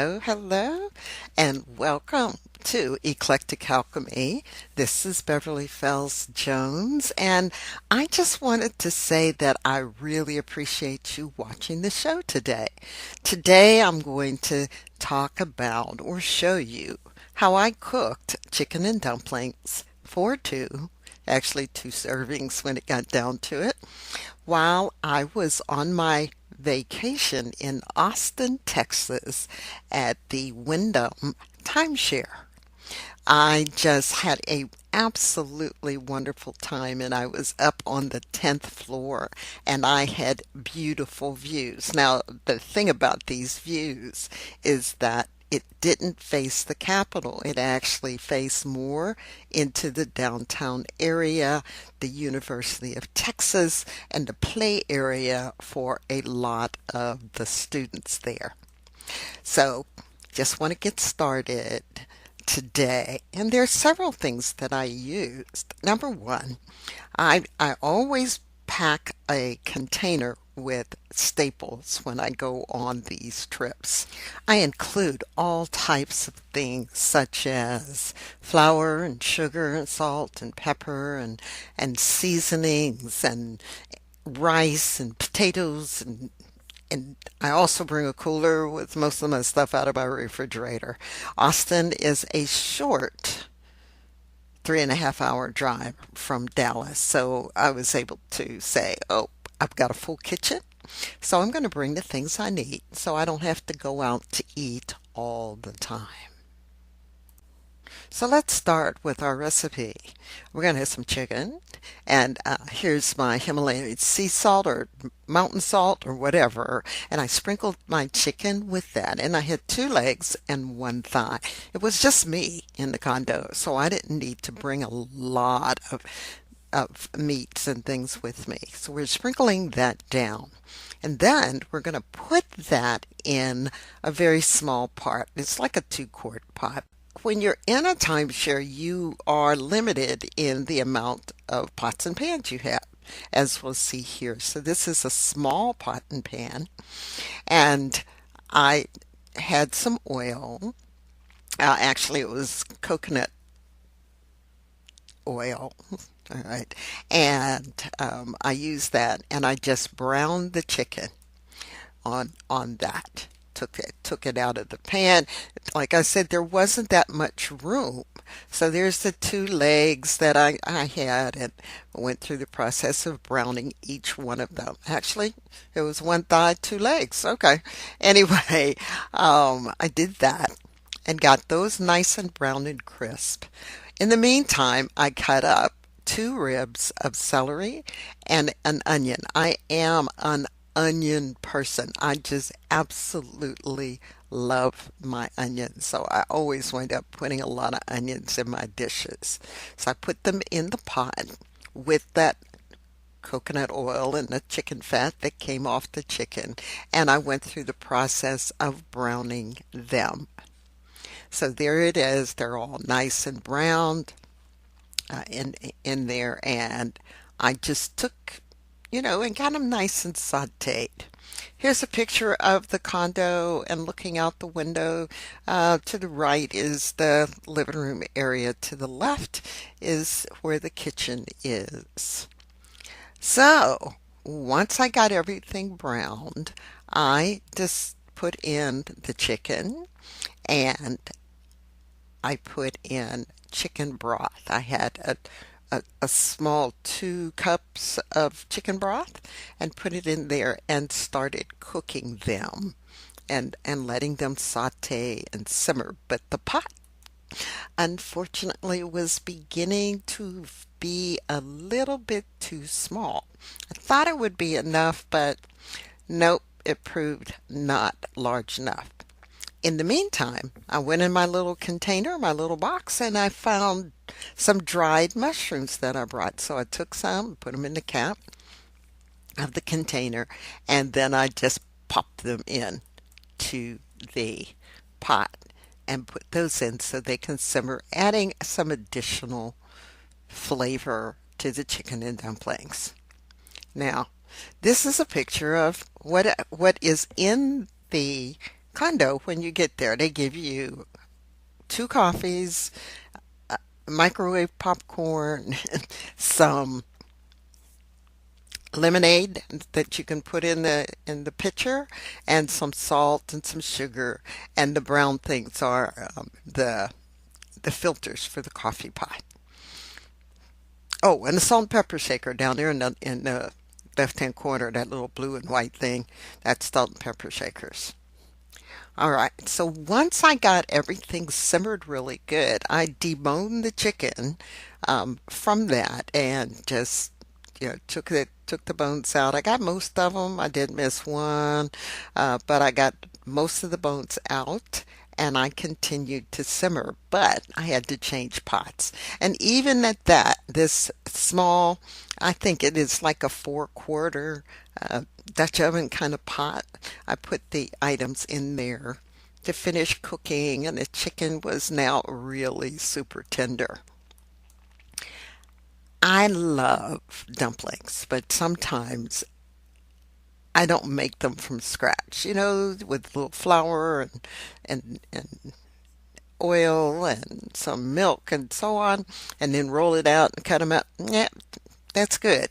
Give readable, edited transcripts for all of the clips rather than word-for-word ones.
Hello, and welcome to Eclectic Alchemy. This is Beverly Fells Jones, and I just wanted to say that I really appreciate you watching the show today. Today, I'm going to talk about or show you how I cooked chicken and dumplings for two, actually two servings when it got down to it, while I was on my vacation in Austin, Texas at the Wyndham timeshare. I just had a absolutely wonderful time and I was up on the 10th floor and I had beautiful views. Now, the thing about these views is that it didn't face the Capitol. It actually faced more into the downtown area, the University of Texas, and the play area for a lot of the students there. So, just want to get started today. And there's several things that I used. Number one, I always pack a container with staples when I go on these trips. I include all types of things such as flour and sugar and salt and pepper and seasonings and rice and potatoes and I also bring a cooler with most of my stuff out of my refrigerator. Austin is a short 3.5 hour drive from Dallas, so I was able to say, oh, I've got a full kitchen, so I'm going to bring the things I need so I don't have to go out to eat all the time. So let's start with our recipe. We're going to have some chicken, and here's my Himalayan sea salt or mountain salt or whatever, and I sprinkled my chicken with that, and I had two legs and one thigh. It was just me in the condo, so I didn't need to bring a lot of meats and things with me. So we're sprinkling that down. And then we're going to put that in a very small pot. It's like a 2-quart pot. When you're in a timeshare, you are limited in the amount of pots and pans you have, as we'll see here. So this is a small pot and pan, and I had some oil. Actually, it was coconut oil. All right. And I used that, and I just browned the chicken on that. Took it out of the pan. Like I said, there wasn't that much room. So there's the two legs that I had and went through the process of browning each one of them. Actually, it was one thigh, two legs. Okay. Anyway, I did that and got those nice and brown and crisp. In the meantime, I cut up two ribs of celery and an onion. I am an onion person. I just absolutely love my onions. So I always wind up putting a lot of onions in my dishes. So I put them in the pot with that coconut oil and the chicken fat that came off the chicken, and I went through the process of browning them. So there it is. They're all nice and browned in there, and I just took, and got them nice and sautéed. Here's a picture of the condo and looking out the window. To the right is the living room area. To the left is where the kitchen is. So once I got everything browned, I just put in the chicken and I put in chicken broth. I had a small 2 cups of chicken broth and put it in there and started cooking them and letting them saute and simmer. But the pot, unfortunately, was beginning to be a little bit too small. I thought it would be enough, but nope, it proved not large enough. In the meantime, I went in my little container, my little box, and I found some dried mushrooms that I brought. So I took some, put them in the cap of the container, and then I just popped them in to the pot and put those in so they can simmer, adding some additional flavor to the chicken and dumplings. Now, this is a picture of what is in the condo, when you get there, they give you two coffees, microwave popcorn, some lemonade that you can put in the pitcher, and some salt and some sugar. And the brown things are the filters for the coffee pot. Oh, and the salt and pepper shaker down there in the left-hand corner, that little blue and white thing, that's salt and pepper shakers. All right, so once I got everything simmered really good, I deboned the chicken from that and just took the bones out. I got most of them. I did miss one, but I got most of the bones out. And I continued to simmer, but I had to change pots. And even at that, this small, I think it is like a 4-quart Dutch oven kind of pot, I put the items in there to finish cooking, and the chicken was now really super tender. I love dumplings, but sometimes I don't make them from scratch, with a little flour and oil and some milk and so on, and then roll it out and cut them out. Yeah, that's good.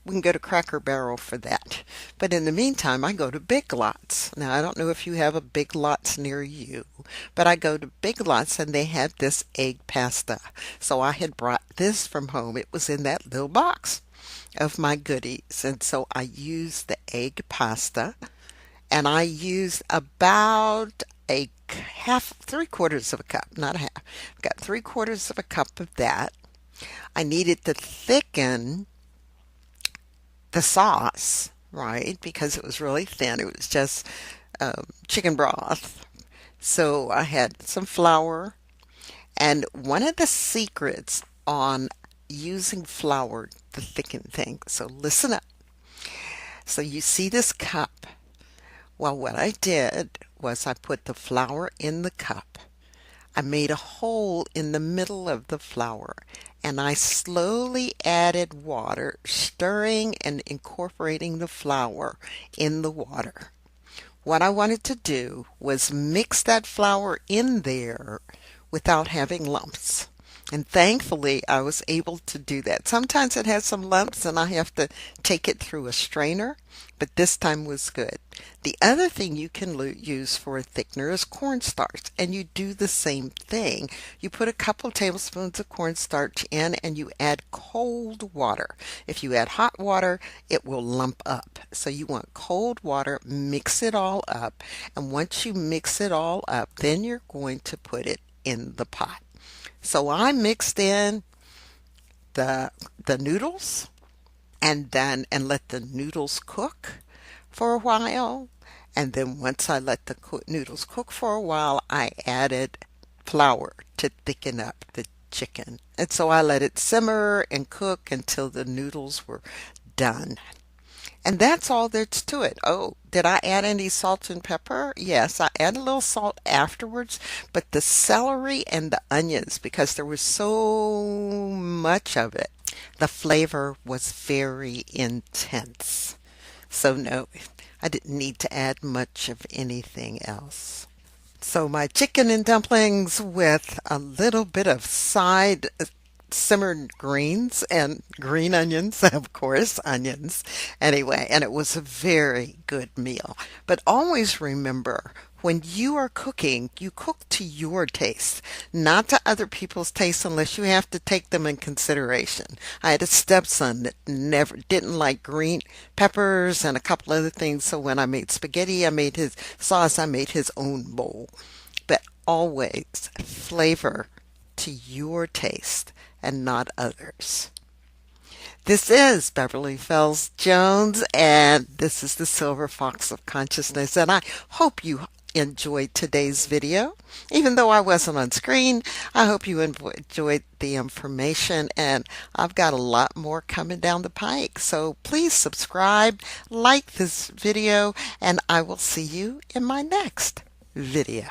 We can go to Cracker Barrel for that. But in the meantime, I go to Big Lots. Now, I don't know if you have a Big Lots near you, but I go to Big Lots and they have this egg pasta. So I had brought this from home. It was in that little box of my goodies. And so I used the egg pasta, and I used about a half, 3/4 of a cup, not a half. I've got 3/4 of a cup of that. I needed to thicken the sauce, right? Because it was really thin. It was just chicken broth. So I had some flour. And one of the secrets on using flour to thicken things. So listen up. So you see this cup. Well, what I did was I put the flour in the cup. I made a hole in the middle of the flour, and I slowly added water, stirring and incorporating the flour in the water. What I wanted to do was mix that flour in there without having lumps. And thankfully, I was able to do that. Sometimes it has some lumps and I have to take it through a strainer, but this time was good. The other thing you can use for a thickener is cornstarch, and you do the same thing. You put a couple tablespoons of cornstarch in and you add cold water. If you add hot water, it will lump up. So you want cold water, mix it all up, and once you mix it all up, then you're going to put it in the pot. So I mixed in the noodles and let the noodles cook for a while. And then once I let the noodles cook for a while, I added flour to thicken up the chicken. And so I let it simmer and cook until the noodles were done. And that's all there's to it. Oh, did I add any salt and pepper? Yes, I added a little salt afterwards, but the celery and the onions, because there was so much of it, the flavor was very intense. So no, I didn't need to add much of anything else. So my chicken and dumplings with a little bit of side simmered greens and green onions, of course, onions. Anyway, and it was a very good meal. But always remember, when you are cooking, you cook to your taste, not to other people's taste unless you have to take them in consideration. I had a stepson that never didn't like green peppers and a couple other things, so when I made spaghetti, I made his sauce, I made his own bowl. But always flavor to your taste and not others. This is Beverly Fells Jones, and this is the Silver Fox of Consciousness, and I hope you enjoyed today's video. Even though I wasn't on screen, I hope you enjoyed the information, and I've got a lot more coming down the pike. So please subscribe, like this video, and I will see you in my next video.